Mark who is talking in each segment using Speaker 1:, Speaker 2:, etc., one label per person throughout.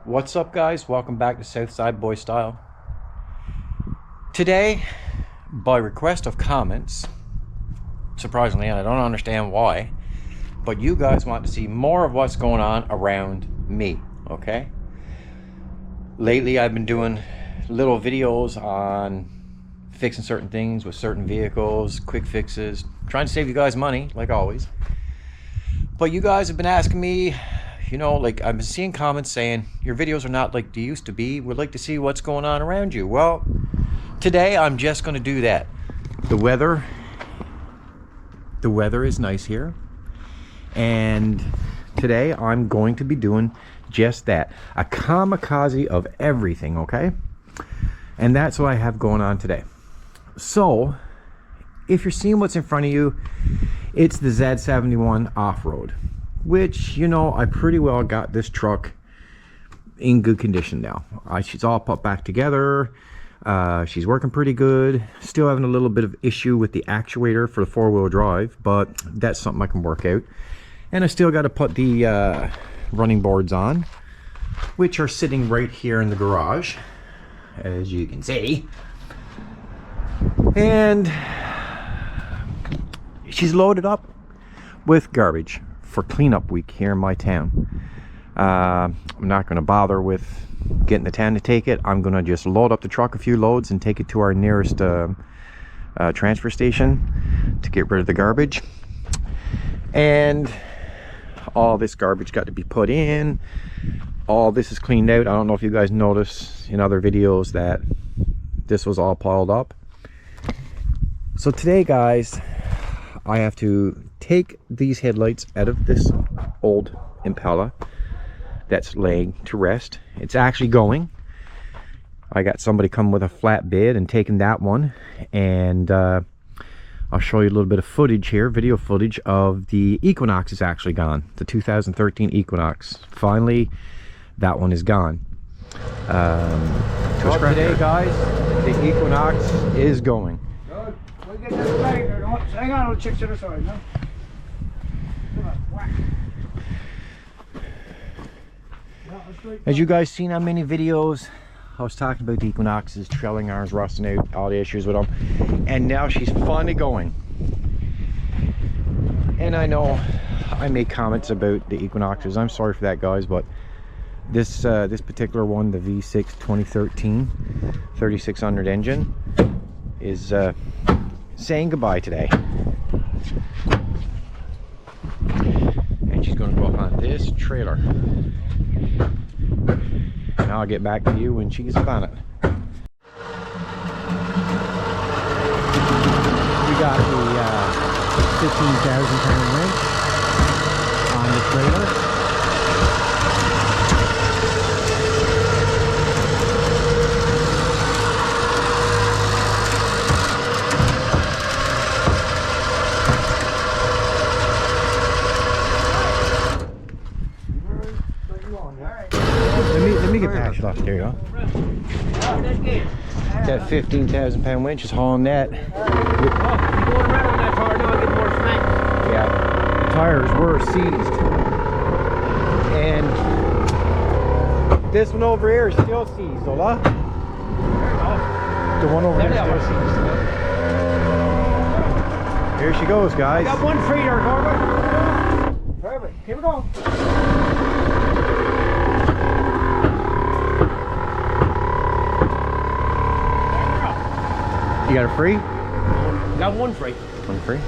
Speaker 1: What's up, guys? Welcome back to Southside Boy Style. Today, by request of comments, surprisingly, and I don't understand why, but you guys want to see more of what's going on around me, okay? Lately, I've been doing little videos on fixing certain things with certain vehicles, quick fixes, trying to save you guys money, like always. But you guys have been asking me, you know, like I've been seeing comments saying your videos are not like they used to be. We'd like to see what's going on around you. Well, today I'm just going to do that. The weather is nice here, and today I'm going to be doing just that, a kamikaze of everything, okay? And that's what I have going on today. So if you're seeing what's in front of you, it's the Z71 off-road, which, you know, I pretty well got this truck in good condition now. She's all put back together. She's working pretty good. Still having a little bit of issue with the actuator for the four-wheel drive, but that's something I can work out. And I still got to put the running boards on, which are sitting right here in the garage, as you can see. And she's loaded up with garbage for cleanup week here in my town. I'm not going to bother with getting the town to take it. I'm going to just load up the truck a few loads and take it to our nearest transfer station to get rid of the garbage. And all this garbage got to be put in. All this is cleaned out. I don't know if you guys noticed in other videos that this was all piled up. So today, guys, I have to take these headlights out of this old Impala that's laying to rest. It's actually going. I got somebody coming with a flatbed and taking that one, and I'll show you a little bit of footage here, video footage of the Equinox is actually gone. The 2013 Equinox. Finally, that one is gone. So today, guys, the Equinox is going.
Speaker 2: We'll get this right here. Hang on, little chicks to the side, no?
Speaker 1: As you guys seen on many videos, I was talking about the Equinox's trailing arms rusting out, all the issues with them, and now she's finally going. And I know I made comments about the Equinoxes. I'm sorry for that, guys, but this particular one, the V6 2013 3600 engine, is saying goodbye today. And she's going to go up on this trailer. And I'll get back to you when she gets up on it. We got the 15,000 pound winch on the trailer. Let me get past it off. There you go. That 15,000 pound winch is hauling that. Yeah, the tires were seized, and this one over here is still seized, Ola. The one over there is still seized. Here she goes, guys.
Speaker 2: I got one free there, Corbin. Perfect. Here we go.
Speaker 1: You got a free?
Speaker 2: Got one free.
Speaker 1: One free?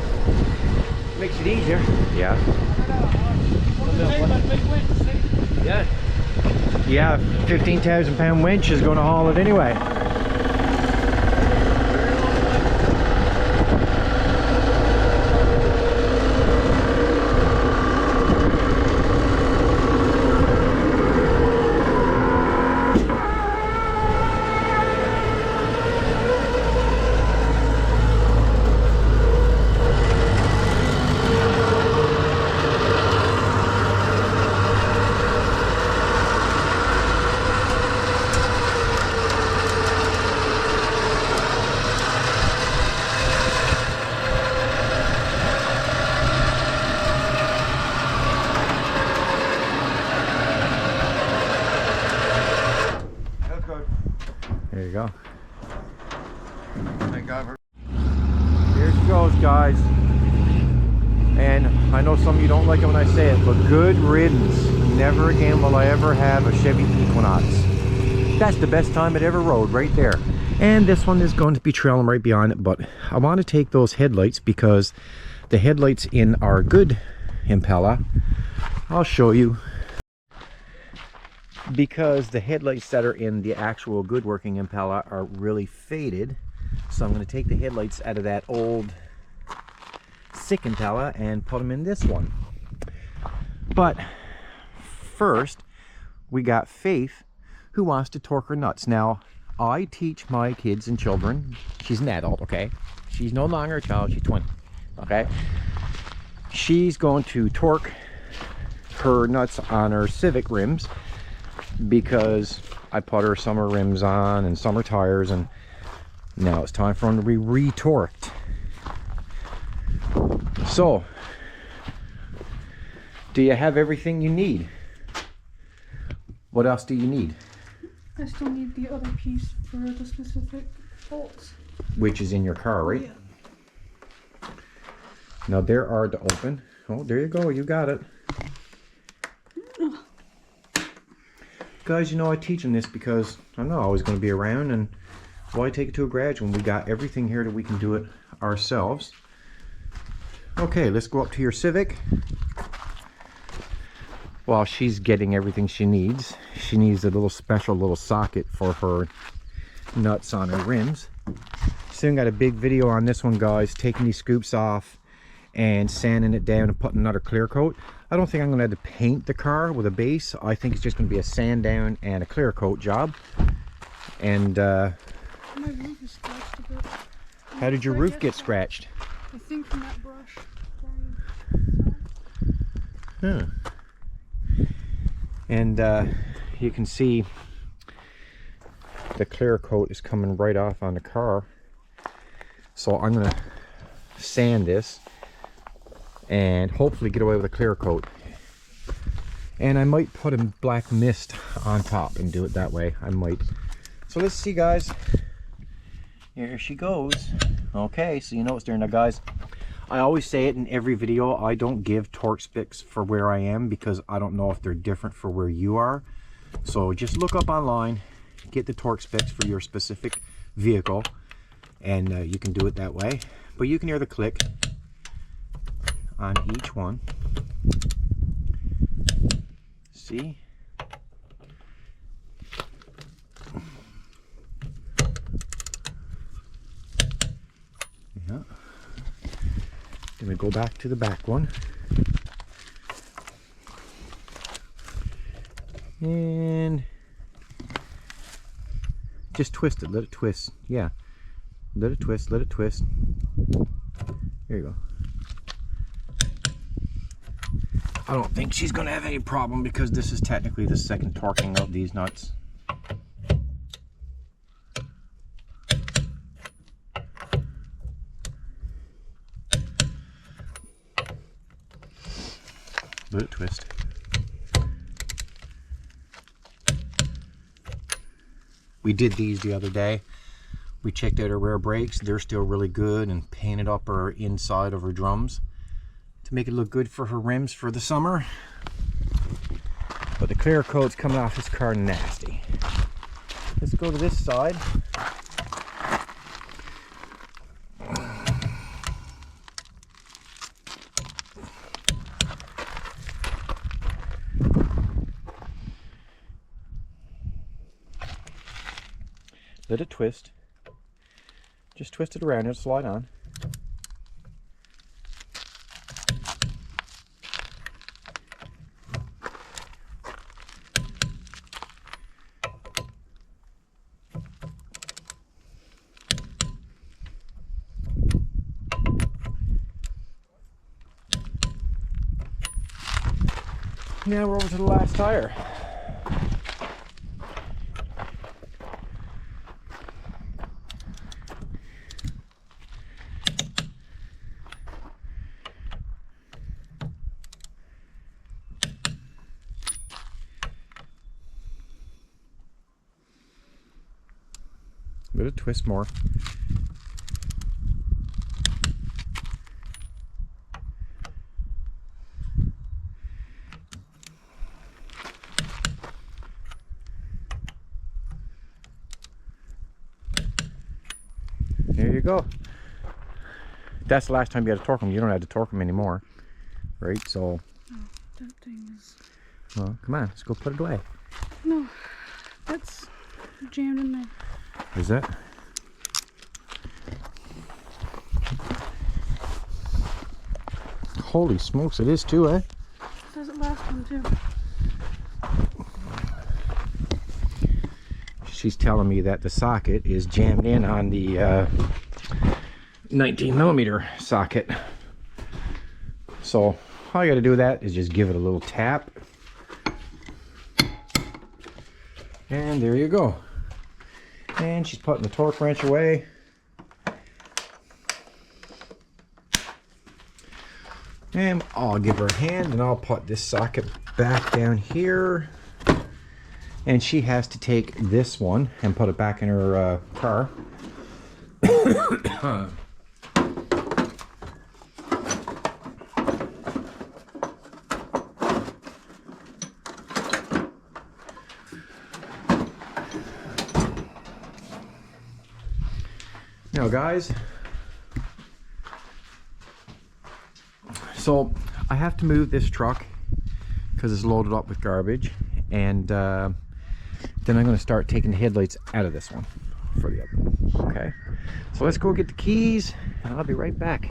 Speaker 2: Makes it easier.
Speaker 1: Yeah.
Speaker 2: Yeah.
Speaker 1: Yeah, 15,000 pound winch is going to haul it anyway. you go.
Speaker 3: Thank God for.
Speaker 1: Here she goes, guys. And I know some of you don't like it when I say it, but good riddance. Never again will I ever have a Chevy Equinox. That's the best time it ever rode, right there. And this one is going to be trailing right behind it, but I want to take those headlights because the headlights in our good Impala, I'll show you, because the headlights that are in the actual good working Impala are really faded. So I'm going to take the headlights out of that old sick Impala and put them in this one. But first, we got Faith, who wants to torque her nuts. Now, I teach my kids and children, she's an adult, okay? She's no longer a child, she's 20, okay? She's going to torque her nuts on her Civic rims because I put her summer rims on and summer tires, and now it's time for them to be re-torqued. So, do you have everything you need? What else do you need?
Speaker 4: I still need the other piece for the specific bolts.
Speaker 1: Which is in your car, right?
Speaker 4: Yeah.
Speaker 1: Now they're hard to open. Oh, there you go, you got it. Guys, you know I teach them this because I'm not always going to be around, and why take it to a garage when we got everything here that we can do it ourselves. Okay, let's go up to your Civic. While she's getting everything she needs a little special little socket for her nuts on her rims. Soon got a big video on this one, guys, taking these scoops off and sanding it down and putting another clear coat. I don't think I'm going to have to paint the car with a base. I think it's just going to be a sand down and a clear coat job. And
Speaker 4: My roof is scratched a bit.
Speaker 1: how did your roof get scratched?
Speaker 4: I think from that brush.
Speaker 1: Huh. And you can see the clear coat is coming right off on the car. So I'm going to sand this and hopefully get away with a clear coat. And I might put a black mist on top and do it that way. I might. So let's see, guys. Here she goes. Okay, so you know it's there now, guys. I always say it in every video, I don't give torque specs for where I am because I don't know if they're different for where you are. So just look up online, get the torque specs for your specific vehicle, and you can do it that way. But you can hear the click on each one. See? Yeah. Then we go back to the back one. And just twist it, let it twist. Yeah. Let it twist, let it twist. There you go. I don't think she's gonna have any problem because this is technically the second torquing of these nuts. Let it twist. We did these the other day. We checked out our rear brakes. They're still really good, and painted up our inside of her drums to make it look good for her rims for the summer. But the clear coat's coming off this car nasty. Let's go to this side. Let it twist. Just twist it around, it'll slide on. Now we're over to the last tire. Give it a twist more. There you go. That's the last time you had to torque them. You don't have to torque them anymore, right? So,
Speaker 4: Oh, that thing is...
Speaker 1: well, come on, let's go put it away.
Speaker 4: No, that's jammed in there.
Speaker 1: Is that? Holy smokes, it is too, eh?
Speaker 4: Says it last one too.
Speaker 1: She's telling me that the socket is jammed in on the 19mm socket. So all you got to do with that is just give it a little tap. And there you go. And she's putting the torque wrench away. And I'll give her a hand and I'll put this socket back down here. And she has to take this one and put it back in her car. Now guys, so I have to move this truck because it's loaded up with garbage, and then I'm going to start taking the headlights out of this one for the other one. Okay, so let's go get the keys and I'll be right back.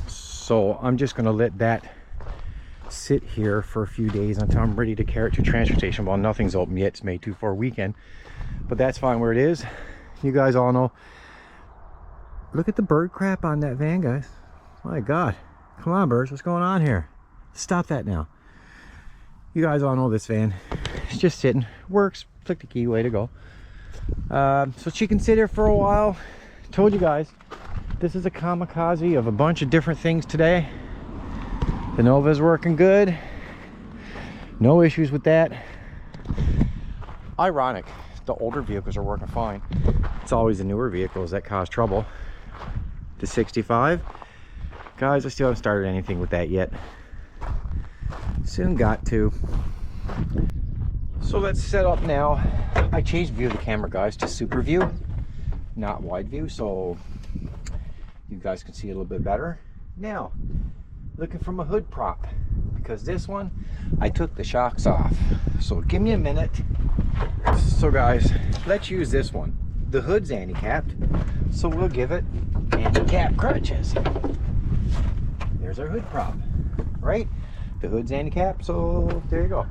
Speaker 1: So I'm just going to let that sit here for a few days until I'm ready to carry it to transportation. Well, nothing's open yet. It's May 24 weekend, but that's fine where it is. You guys all know. Look at the bird crap on that van, guys. My God. Come on, birds. What's going on here? Stop that now. You guys all know this van. It's just sitting. Works. Click the key. Way to go. So she can sit here for a while. Told you guys. This is a kamikaze of a bunch of different things today. The Nova's working good. No issues with that. Ironic, the older vehicles are working fine. It's always the newer vehicles that cause trouble. The 65. Guys, I still haven't started anything with that yet. Soon got to. So let's set up now. I changed view of the camera, guys, to super view, not wide view, so you guys can see a little bit better. Now, looking from a hood prop, because this one, I took the shocks off. So give me a minute. So guys, let's use this one. The hood's handicapped, so we'll give it handicap crutches. There's our hood prop, right? The hood's handicapped, so there you go.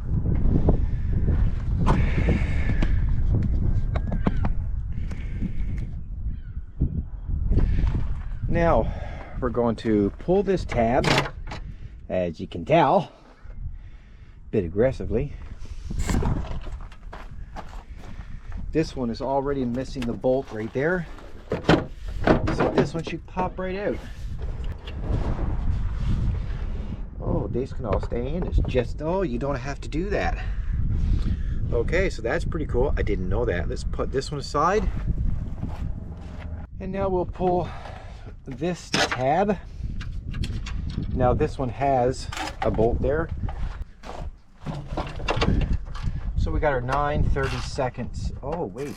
Speaker 1: Now we're going to pull this tab, as you can tell, a bit aggressively. This one is already missing the bolt right there, so this one should pop right out. Oh, these can all stay in. It's just, oh, you don't have to do that. Okay, so that's pretty cool. I didn't know that. Let's put this one aside. And now we'll pull this tab. Now this one has a bolt there. So we got our 9/32. Oh wait,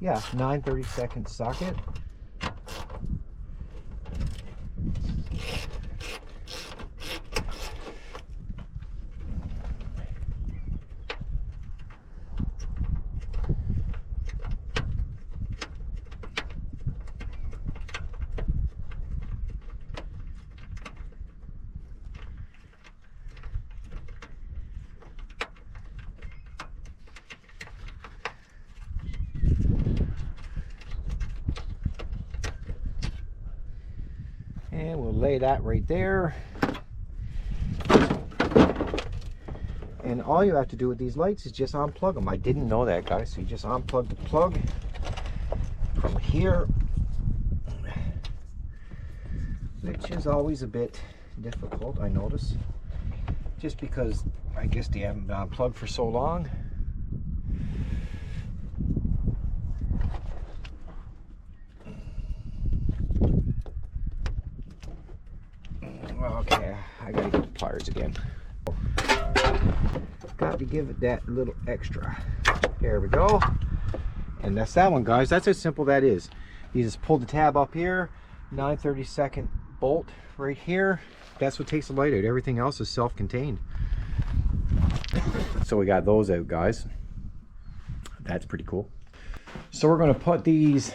Speaker 1: yeah, 9/32 socket. And we'll lay that right there. And all you have to do with these lights is just unplug them. I didn't know that, guys. So you just unplug the plug from here, which is always a bit difficult, I notice, just because I guess they haven't been unplugged for so long. Okay, I gotta get the pliers again. Got to give it that little extra. There we go. And that's that one, guys. That's how simple that is. You just pull the tab up here, 9/32 bolt right here. That's what takes the light out. Everything else is self-contained. So we got those out, guys. That's pretty cool. So we're gonna put these,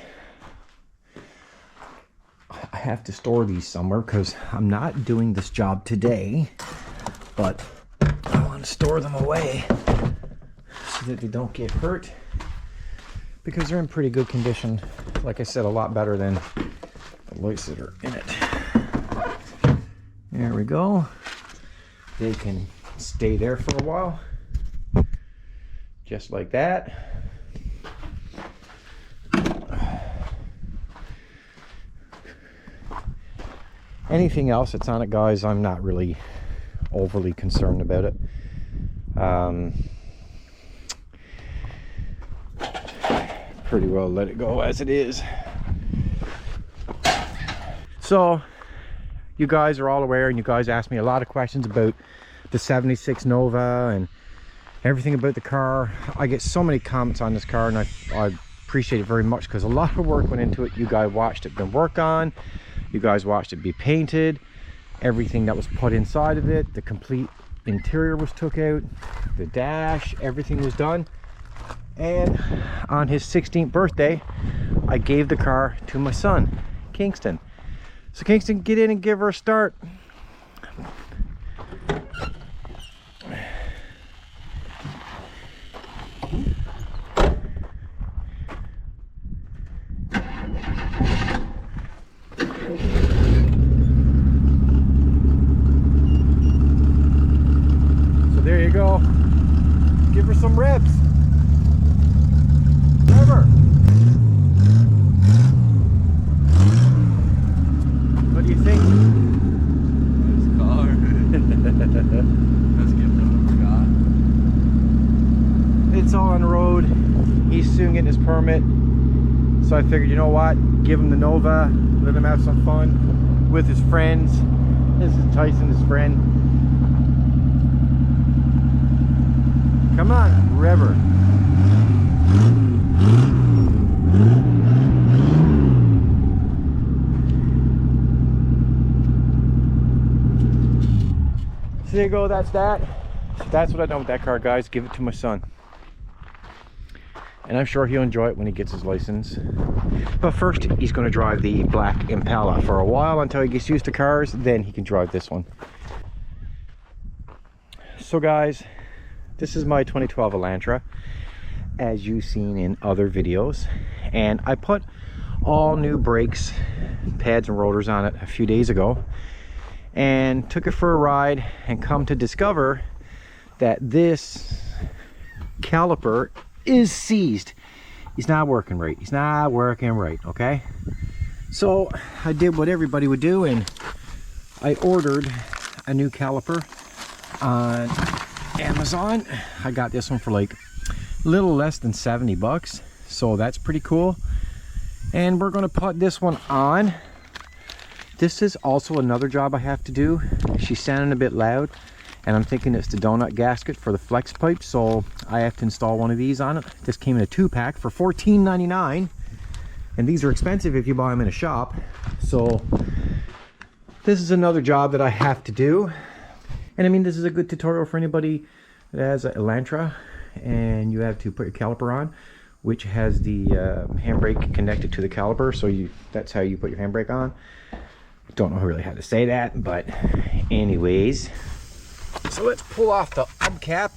Speaker 1: I have to store these somewhere because I'm not doing this job today, but I want to store them away so that they don't get hurt, because they're in pretty good condition. Like I said, a lot better than the lights that are in it. There we go. They can stay there for a while, just like that. Anything else that's on it, guys, I'm not really overly concerned about it. Pretty well let it go as it is. So you guys are all aware, and you guys asked me a lot of questions about the 76 Nova and everything about the car. I get so many comments on this car, and I appreciate it very much, because a lot of work went into it. You guys watched it been worked on. You guys watched it be painted. Everything that was put inside of it, the complete interior was took out, the dash, everything was done. And on his 16th birthday, I gave the car to my son, Kingston. So Kingston, get in and give her a start. There you go. Give her some ribs. River. What do you think?
Speaker 3: Nice car. Let's get got.
Speaker 1: It's all on the road. He's soon getting his permit. So I figured, you know what? Give him the Nova. Let him have some fun with his friends. This is Tyson, his friend. Come on, River. So there you go, that's that. That's what I've done with that car, guys. Give it to my son. And I'm sure he'll enjoy it when he gets his license. But first, he's going to drive the black Impala for a while until he gets used to cars. Then he can drive this one. So guys, this is my 2012 Elantra, as you've seen in other videos, and I put all new brakes, pads and rotors on it a few days ago, and took it for a ride, and come to discover that this caliper is seized. He's not working right. He's not working right, okay? So I did what everybody would do, and I ordered a new caliper on Amazon. I got this one for like a little less than 70 bucks, so that's pretty cool. And we're going to put this one on. This is also another job I have to do. She's sounding a bit loud, and I'm thinking it's the donut gasket for the flex pipe, so I have to install one of these on it. This came in a 2-pack for $14.99, and these are expensive if you buy them in a shop. So this is another job that I have to do. And I mean, this is a good tutorial for anybody that has an elantra and you have to put your caliper on, which has the handbrake connected to the caliper, so that's how you put your handbrake on. Don't know really how to say that, but anyways. So let's pull off the hubcap.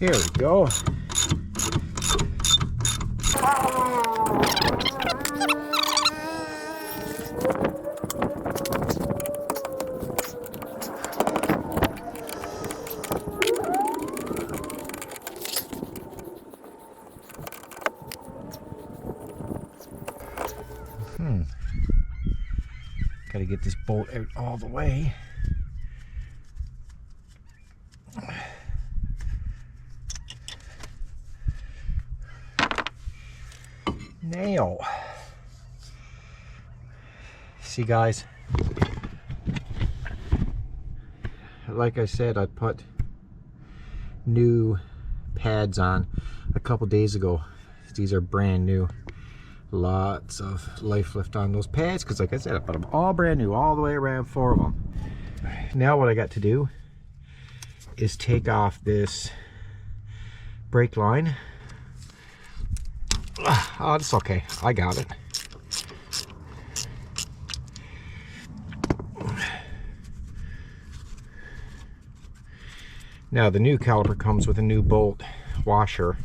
Speaker 1: Here we go. Got to get this bolt out all the way. Nail. See, guys, like I said, I put new pads on a couple days ago. These are brand new. Lots of life left on those pads because, like I said, I put them all brand new all the way around, 4 of them. Now what I got to do is take off this brake line. Oh, it's okay. I got it. Now the new caliper comes with a new bolt washer.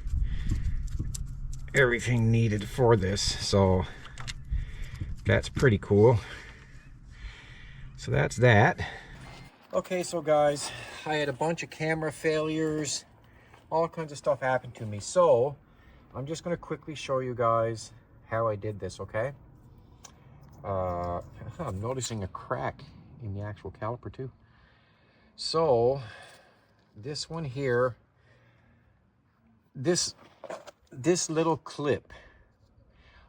Speaker 1: Everything needed for this, so that's pretty cool. So that's that. Okay, so guys, I had a bunch of camera failures. All kinds of stuff happened to me. So I'm just going to quickly show you guys how I did this, okay? I'm noticing a crack in the actual caliper too. So this one here, this little clip,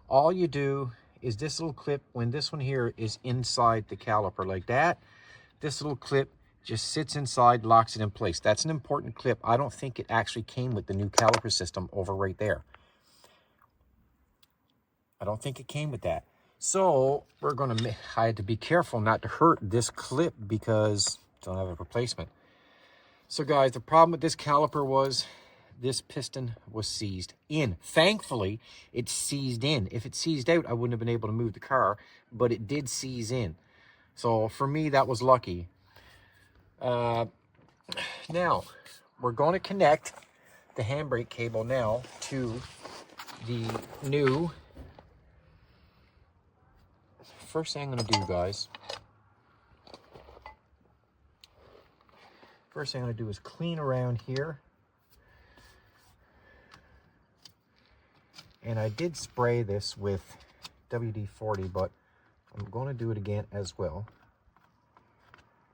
Speaker 1: all you do is this little clip, when this one here is inside the caliper like that, this little clip just sits inside, locks it in place. That's an important clip. I don't think it actually came with the new caliper system over right there. I don't think it came with that. So I had to be careful not to hurt this clip because I don't have a replacement. So guys, the problem with this caliper was this piston was seized in. Thankfully, it seized in. If it seized out, I wouldn't have been able to move the car, but it did seize in. So for me, that was lucky. Now, we're going to connect the handbrake cable now to the new. First thing I'm going to do, guys, is clean around here. And I did spray this with WD-40, but I'm going to do it again as well,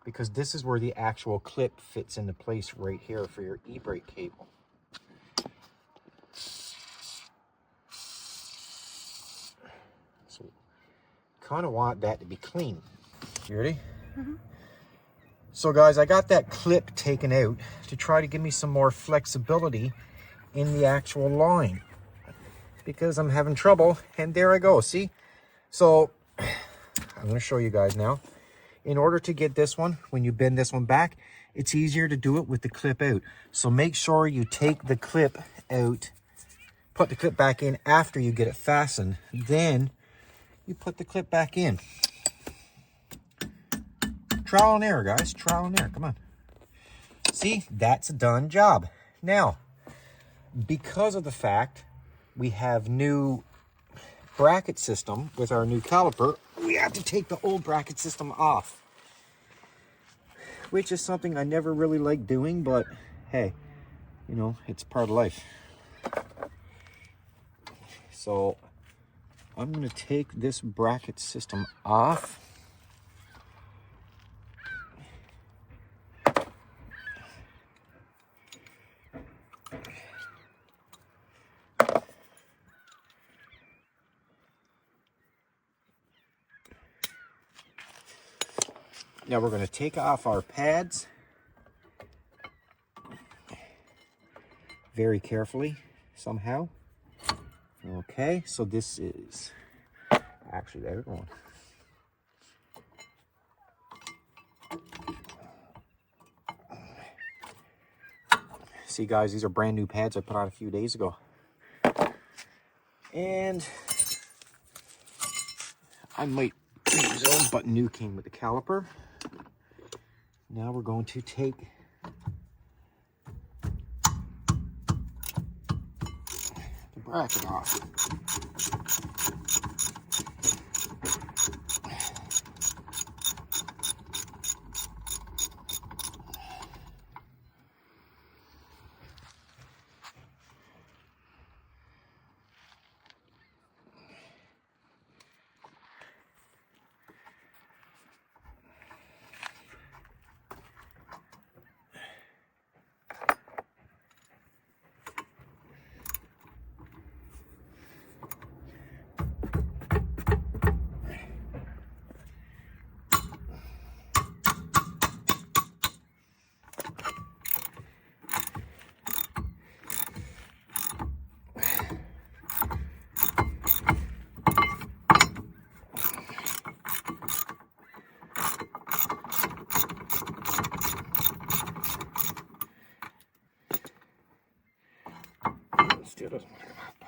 Speaker 1: because this is where the actual clip fits into place right here for your e-brake cable. So kind of want that to be clean. You ready? Mm-hmm. So guys, I got that clip taken out to try to give me some more flexibility in the actual line, because I'm having trouble. And there I go, see? So I'm going to show you guys now. In order to get this one, when you bend this one back, it's easier to do it with the clip out. So make sure you take the clip out, put the clip back in after you get it fastened. Then you put the clip back in. Trial and error, guys. Trial and error. Come on. See, that's a done job. Now, because of the fact we have new bracket system with our new caliper, we have to take the old bracket system off. which is something I never really liked doing, but hey, you know, it's part of life. So I'm going to take this bracket system off. Now we're going to take off our pads very carefully somehow. Okay, so this is actually, there we're going. See guys, these are brand new pads I put on a few days ago. And I might change those, but new came with the caliper. Now we're going to take the bracket off. Still doesn't want to come out, boy.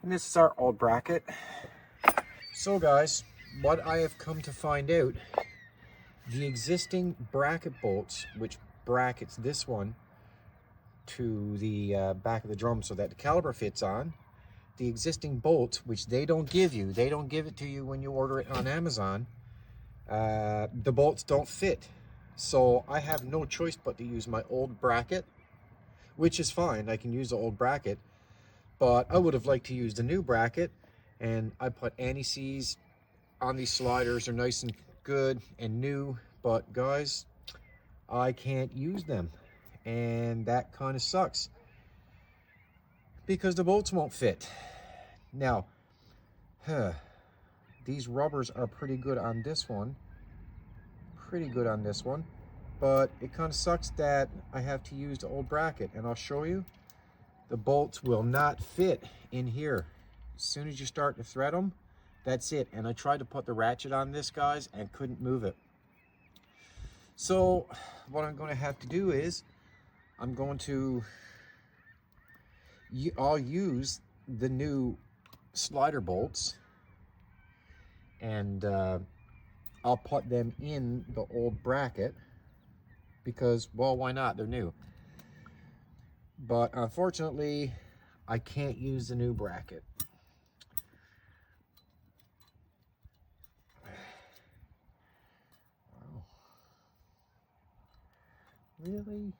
Speaker 1: And this is our old bracket. So guys, what I have come to find out, the existing bracket bolts, which brackets this one to the back of the drum so that the caliper fits on, the existing bolts, which they don't give you, they don't give it to you when you order it on Amazon, the bolts don't fit. So I have no choice but to use my old bracket, which is fine. I can use the old bracket, but I would have liked to use the new bracket. And I put anti-seize on these sliders. They're nice and good and new, but guys, I can't use them. And that kind of sucks because the bolts won't fit. Now, these rubbers are pretty good on this one. But it kind of sucks that I have to use the old bracket, and I'll show you. The bolts will not fit in here. As soon as you start to thread them, that's it. And I tried to put the ratchet on this, guys, and couldn't move it. So what I'm going to have to do is I'll use the new slider bolts, and I'll put them in the old bracket because, well, why not? They're new. But unfortunately, I can't use the new bracket. Wow. Really?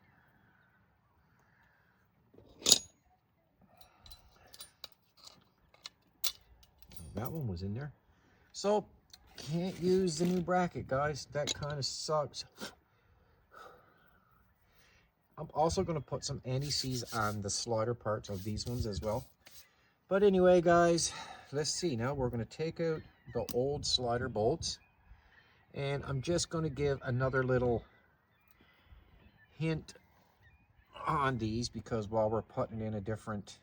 Speaker 1: That one was in there. So, can't use the new bracket, guys. That kind of sucks. I'm also going to put some anti-seize on the slider parts of these ones as well. But anyway, guys, let's see. Now we're going to take out the old slider bolts. And I'm just going to give another little hint on these because while we're putting in a different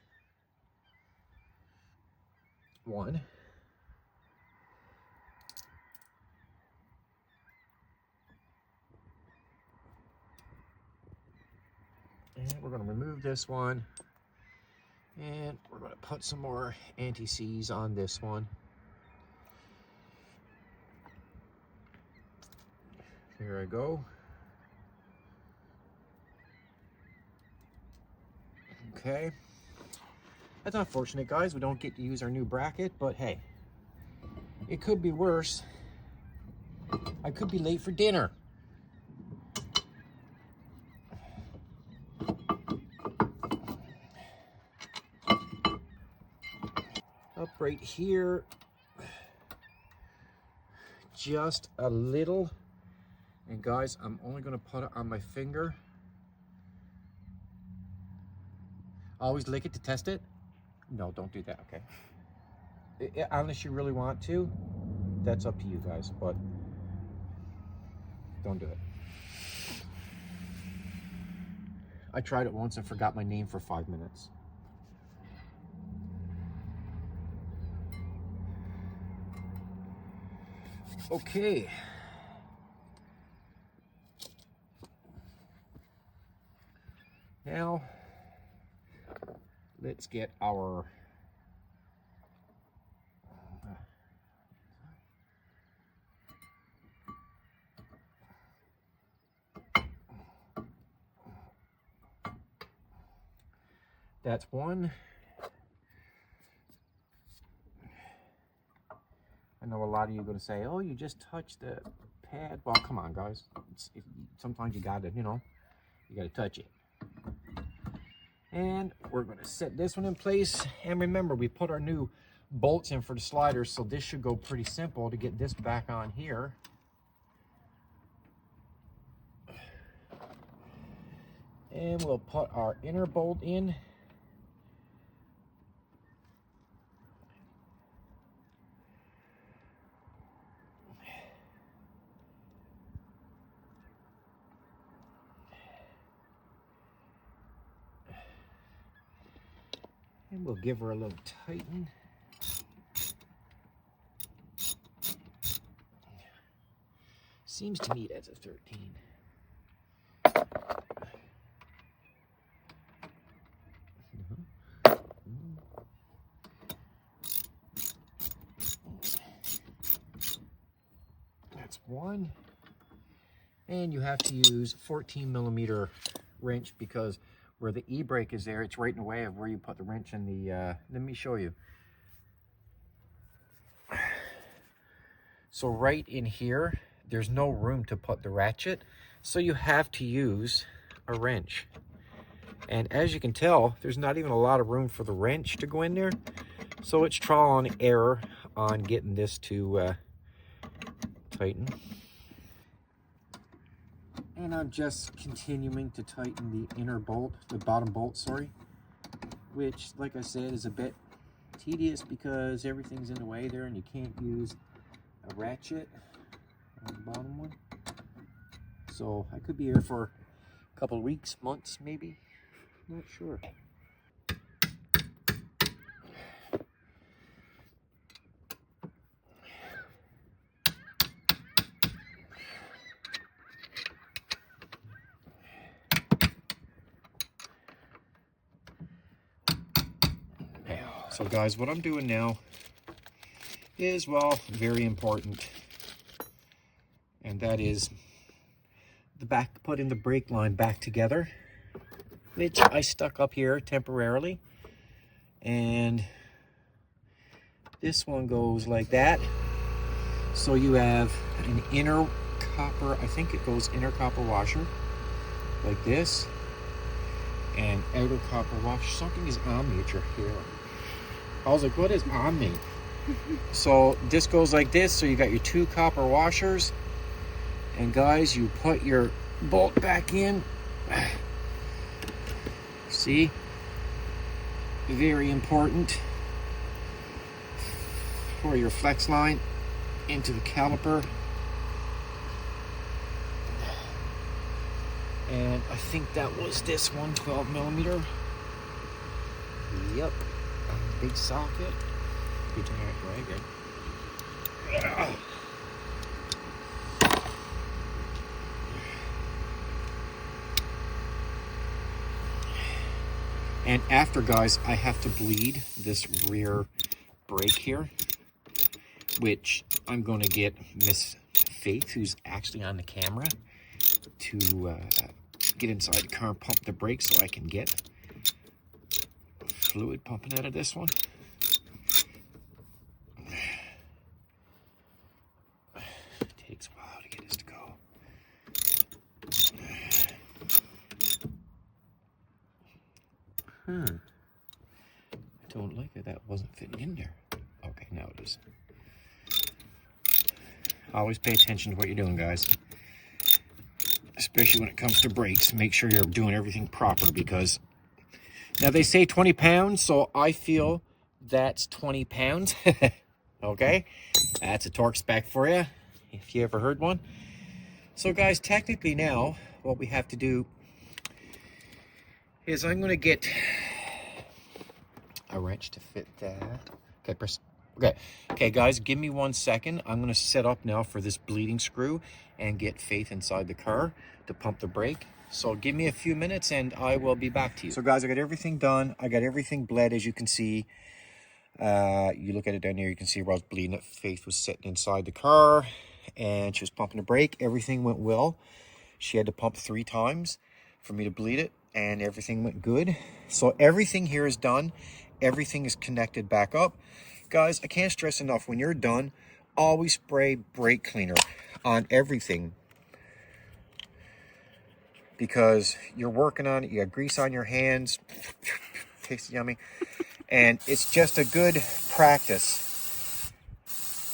Speaker 1: one. And we're going to remove this one, and we're going to put some more anti-seize on this one. Here I go. Okay. That's unfortunate, guys. We don't get to use our new bracket, but hey, it could be worse. I could be late for dinner. Up right here, just a little. And guys, I'm only gonna put it on my finger. Always lick it to test it. No, don't do that, okay? Unless you really want to, that's up to you guys, but don't do it. I tried it once and forgot my name for 5 minutes. Okay. Now, let's get our that's one. I know a lot of you are going to say, oh, you just touched the pad. Well, come on, guys. Sometimes you got to, you know, you got to touch it. And we're going to set this one in place. And remember, we put our new bolts in for the sliders, so this should go pretty simple to get this back on here. And we'll put our inner bolt in. And we'll give her a little tighten. Seems to me that's a 13. That's one. And you have to use 14mm wrench because where the e-brake is there, it's right in the way of where you put the wrench in the, let me show you. So right in here, there's no room to put the ratchet, so you have to use a wrench. And as you can tell, there's not even a lot of room for the wrench to go in there, so it's trial and error on getting this to tighten. And I'm just continuing to tighten the inner bolt, the bottom bolt, sorry, which, like I said, is a bit tedious because everything's in the way there and you can't use a ratchet on the bottom one. So I could be here for a couple of weeks, months maybe, not sure. So guys, what I'm doing now is, well, very important, and that is putting the brake line back together, which I stuck up here temporarily, and this one goes like that. So you have an inner copper, I think it goes inner copper washer like this, and outer copper washer. Something is on me at your hair. I was like, what is on me? So this goes like this. So you got your two copper washers. And guys, you put your bolt back in. See? Very important for your flex line into the caliper. And I think that was this one, 12mm. Yep. Big socket. Good to right good. And after, guys, I have to bleed this rear brake here, which I'm going to get Miss Faith, who's actually on the camera, to get inside the car and pump the brakes so I can get fluid pumping out of this one. It takes a while to get this to go. I don't like that wasn't fitting in there. Okay, now it is. Always pay attention to what you're doing, guys. Especially when it comes to brakes. Make sure you're doing everything proper, because now they say 20 pounds, so I feel that's 20 pounds. Okay? That's a torque spec for you, if you ever heard one. So guys, technically now, what we have to do is I'm going to get a wrench to fit that. Okay, press. Okay, guys, give me 1 second. I'm going to set up now for this bleeding screw and get Faith inside the car to pump the brake. So give me a few minutes and I will be back to you. So guys, I got everything done. I got everything bled, as you can see. You look at it down here, you can see where I was bleeding it. Faith was sitting inside the car and she was pumping the brake. Everything went well. She had to pump 3 times for me to bleed it, and everything went good. So everything here is done. Everything is connected back up. Guys, I can't stress enough, when you're done, always spray brake cleaner on everything, because you're working on it, you got grease on your hands, tastes yummy, and it's just a good practice,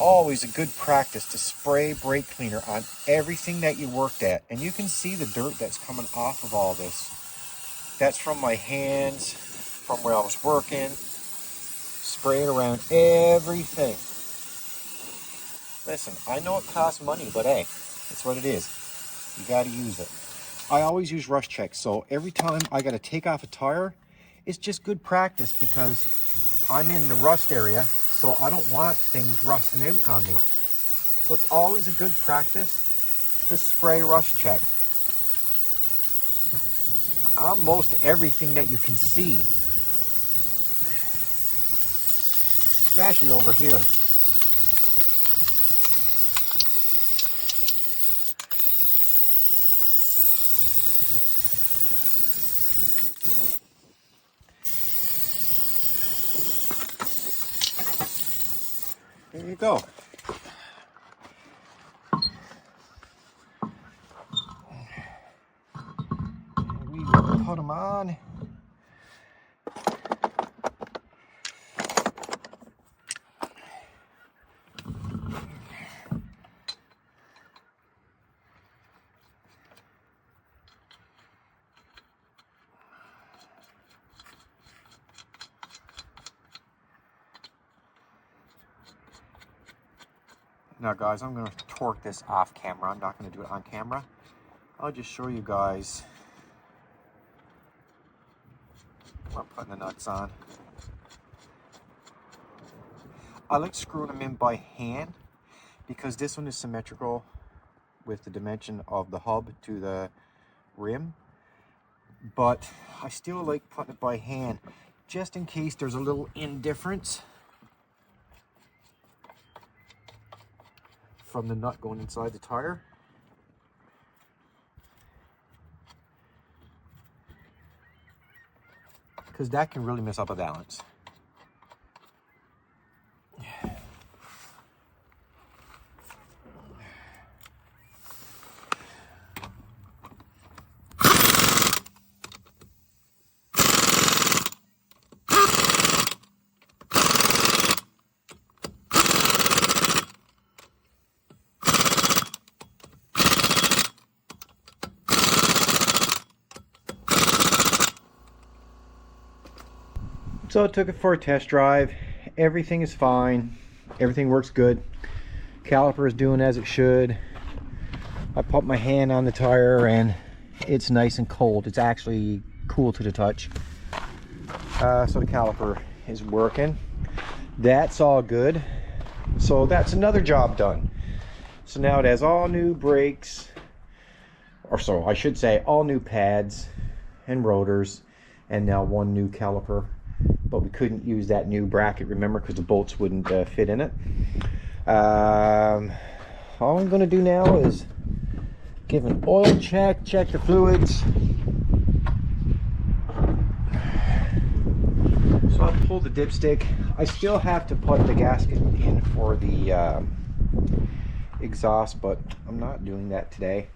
Speaker 1: always a good practice to spray brake cleaner on everything that you worked at. And you can see the dirt that's coming off of all this. That's from my hands, from where I was working. Spray it around everything. Listen, I know it costs money, but hey, it's what it is. You got to use it. I always use rust checks, so every time I got to take off a tire, it's just good practice, because I'm in the rust area, so I don't want things rusting out on me. So it's always a good practice to spray rust check on most everything that you can see. Especially over here. There you go. And we will put them on. Now guys, I'm going to torque this off camera. I'm not going to do it on camera. I'll just show you guys where I'm putting the nuts on. I like screwing them in by hand, because this one is symmetrical with the dimension of the hub to the rim. But I still like putting it by hand, just in case there's a little indifference from the nut going inside the tire. Because that can really mess up a balance. So I took it for a test drive. Everything is fine. Everything works good. Caliper is doing as it should. I put my hand on the tire and it's nice and cold. It's actually cool to the touch. So the caliper is working. That's all good. So that's another job done. So now it has all new brakes, or so I should say all new pads and rotors, and now one new caliper. But we couldn't use that new bracket, remember, because the bolts wouldn't fit in it. all I'm going to do now is give an oil check, check the fluids. So I'll pull the dipstick. I still have to put the gasket in for the exhaust, but I'm not doing that today.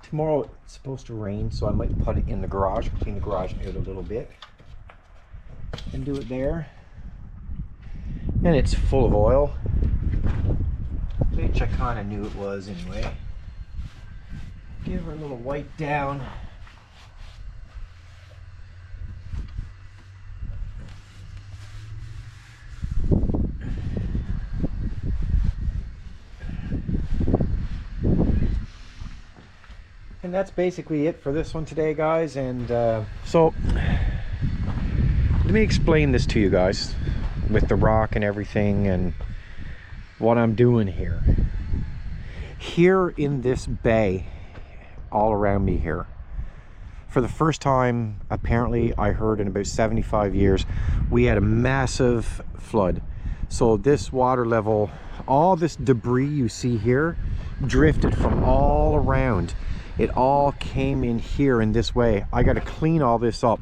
Speaker 1: Tomorrow it's supposed to rain, so I might put it in the garage, clean the garage out a little bit, and do it there. And it's full of oil, which I kind of knew it was anyway. Give her a little wipe down. And that's basically it for this one today, guys. And so let me explain this to you guys with the rock and everything and what I'm doing here. Here in this bay, all around me here, for the first time, apparently, I heard in about 75 years, we had a massive flood. So this water level, all this debris you see here, drifted from all around. It all came in here in this way. I got to clean all this up.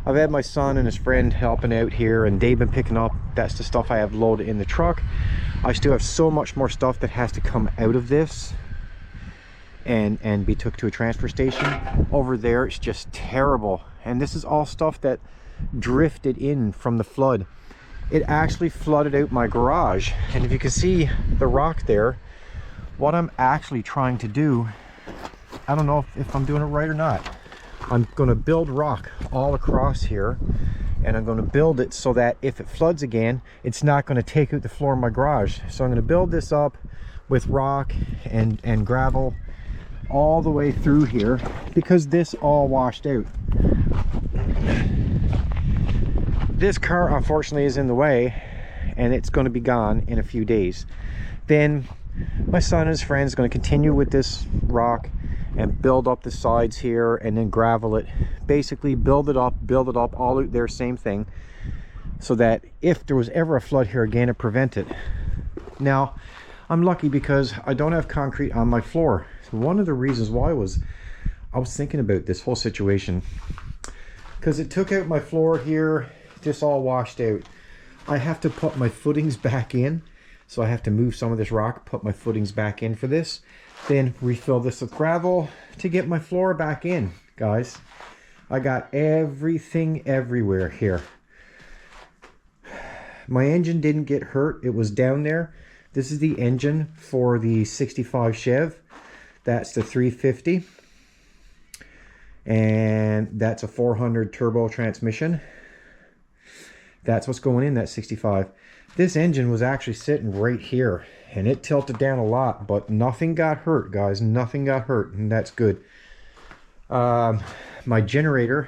Speaker 1: I've had my son and his friend helping out here, and they've been picking up. That's the stuff I have loaded in the truck. I still have so much more stuff that has to come out of this and be took to a transfer station. Over there, it's just terrible. And this is all stuff that drifted in from the flood. It actually flooded out my garage. And if you can see the rock there, what I'm actually trying to do, I don't know if I'm doing it right or not. I'm going to build rock all across here, and I'm going to build it so that if it floods again, it's not going to take out the floor of my garage. So I'm going to build this up with rock and gravel all the way through here, because this all washed out. This car unfortunately is in the way, and it's going to be gone in a few days. Then my son and his friends are going to continue with this rock and build up the sides here, and then gravel it, basically build it up all out there, same thing, so that if there was ever a flood here again, it prevent it. Now I'm lucky because I don't have concrete on my floor. So one of the reasons why was I was thinking about this whole situation, because it took out my floor here, this all washed out. I have to put my footings back in, so I have to move some of this rock, put my footings back in for this, then refill this with gravel to get my floor back in. Guys, I got everything everywhere here. My engine didn't get hurt, it was down there. This is the engine for the 65 Chev. That's the 350, and that's a 400 turbo transmission. That's what's going in that 65. This engine was actually sitting right here, and it tilted down a lot, but nothing got hurt, guys. Nothing got hurt, and that's good. My generator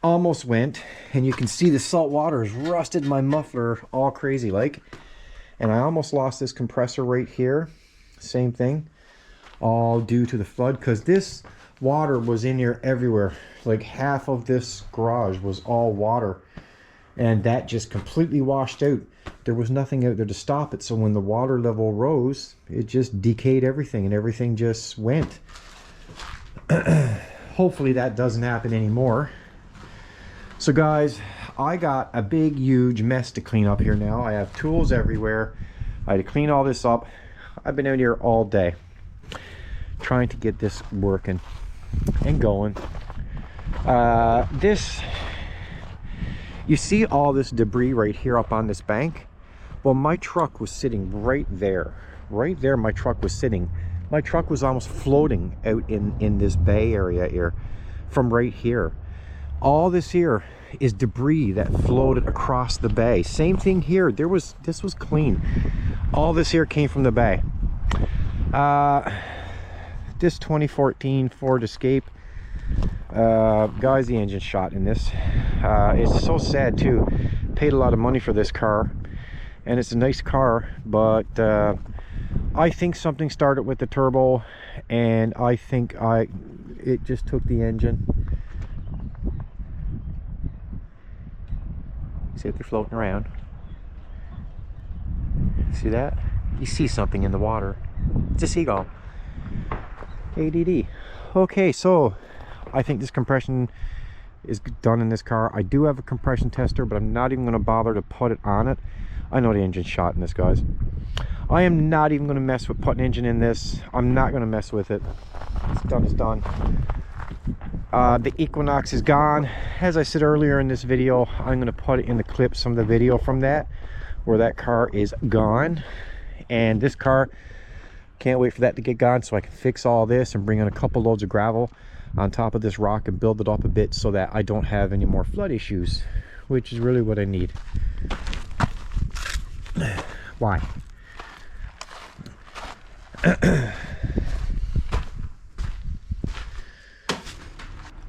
Speaker 1: almost went, and you can see the salt water has rusted my muffler all crazy like. And I almost lost this compressor right here. Same thing, all due to the flood, because this water was in here everywhere. Like half of this garage was all water, and that just completely washed out. There was nothing out there to stop it, so when the water level rose, it just decayed everything, and everything just went. Hopefully that doesn't happen anymore. So guys, I got a big huge mess to clean up here now. I have tools everywhere. I had to clean all this up. I've been out here all day trying to get this working and going. You see all this debris right here up on this bank? Well, my truck was sitting right there. Right there my truck was sitting. My truck was almost floating out in this bay area here from right here. All this here is debris that floated across the bay. Same thing here. This was clean. All this here came from the bay. This 2014 Ford Escape, guys, the engine shot in this. It's so sad too. Paid a lot of money for this car, and it's a nice car, but I think something started with the turbo, and I think it just took the engine. See if they're floating around. See that? You see something in the water. It's a seagull. ADD. Okay, so I think this compression is done in this car. I do have a compression tester, but I'm not even going to bother to put it on it. I know the engine's shot in this, guys. I am not even going to mess with putting engine in this. I'm not going to mess with it. It's done is done. The Equinox is gone. As I said earlier in this video, I'm going to put in the clip some of the video from that, where that car is gone. And this car, can't wait for that to get gone so I can fix all this and bring in a couple loads of gravel on top of this rock and build it up a bit so that I don't have any more flood issues, which is really what I need. Why?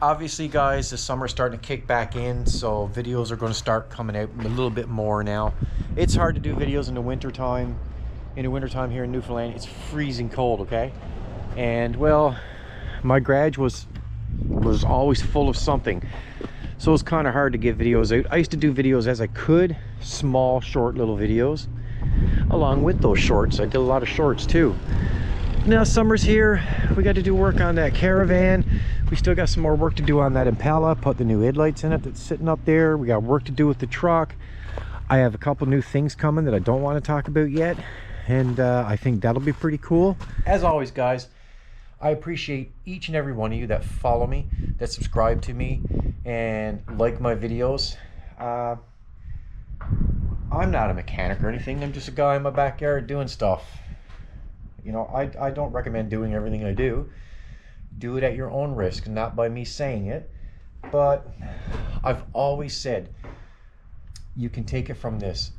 Speaker 1: Obviously, guys, the summer's starting to kick back in, so videos are going to start coming out a little bit more now. It's hard to do videos in the winter time. In the winter time here in Newfoundland, it's freezing cold, okay? And well, my garage was always full of something, so it's kind of hard to get videos out. I used to do videos as I could, small, short little videos. Along with those shorts, I did a lot of shorts too. Now summer's here, we got to do work on that caravan. We still got some more work to do on that Impala, put the new headlights in it that's sitting up there. We got work to do with the truck. I have a couple new things coming that I don't want to talk about yet, and I think that'll be pretty cool. As always, guys, I appreciate each and every one of you that follow me, that subscribe to me, and like my videos. I'm not a mechanic or anything. I'm just a guy in my backyard doing stuff. You know, I don't recommend doing everything I do. Do it at your own risk, not by me saying it. But I've always said, you can take it from this.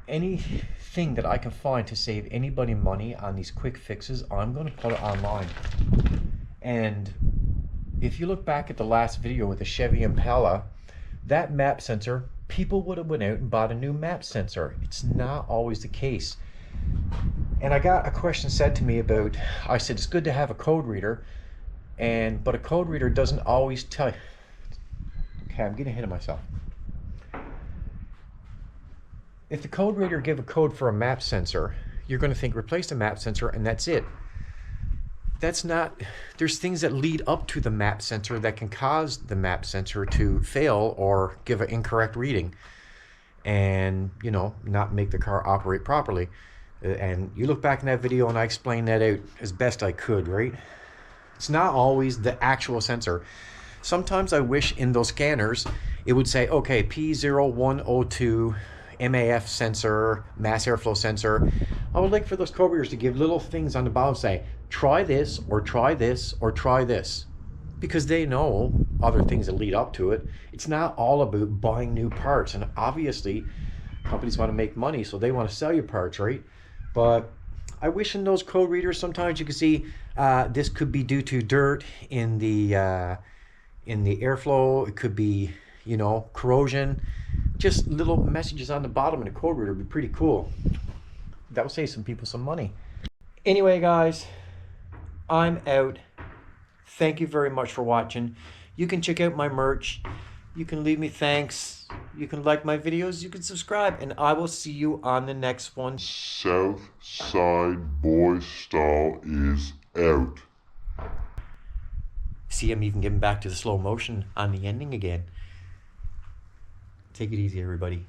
Speaker 1: Anything that I can find to save anybody money on these quick fixes, I'm going to put it online. And if you look back at the last video with the Chevy Impala, that map sensor, people would have went out and bought a new map sensor. It's not always the case. And I got a question said to me about, I said, it's good to have a code reader, but a code reader doesn't always tell you. Okay, I'm getting ahead of myself. If the code reader give a code for a map sensor, you're going to think replace the map sensor and that's it. That's not, there's things that lead up to the map sensor that can cause the map sensor to fail or give an incorrect reading and, you know, not make the car operate properly. And you look back in that video and I explained that out as best I could, right? It's not always the actual sensor. Sometimes I wish in those scanners it would say, okay, P0102 MAF sensor, mass airflow sensor. I would like for those code readers to give little things on the bottom, say, try this, or try this, or try this. Because they know other things that lead up to it. It's not all about buying new parts. And obviously, companies want to make money, so they want to sell you parts, right? But I wish in those code readers sometimes you could see this could be due to dirt in the airflow. It could be, you know, corrosion. Just little messages on the bottom in a code reader would be pretty cool. That would save some people some money. Anyway, guys, I'm out. Thank you very much for watching. You can check out my merch. You can leave me thanks. You can like my videos. You can subscribe. And I will see you on the next one.
Speaker 5: Southsideboystyle is out.
Speaker 1: See, I'm even getting back to the slow motion on the ending again. Take it easy, everybody.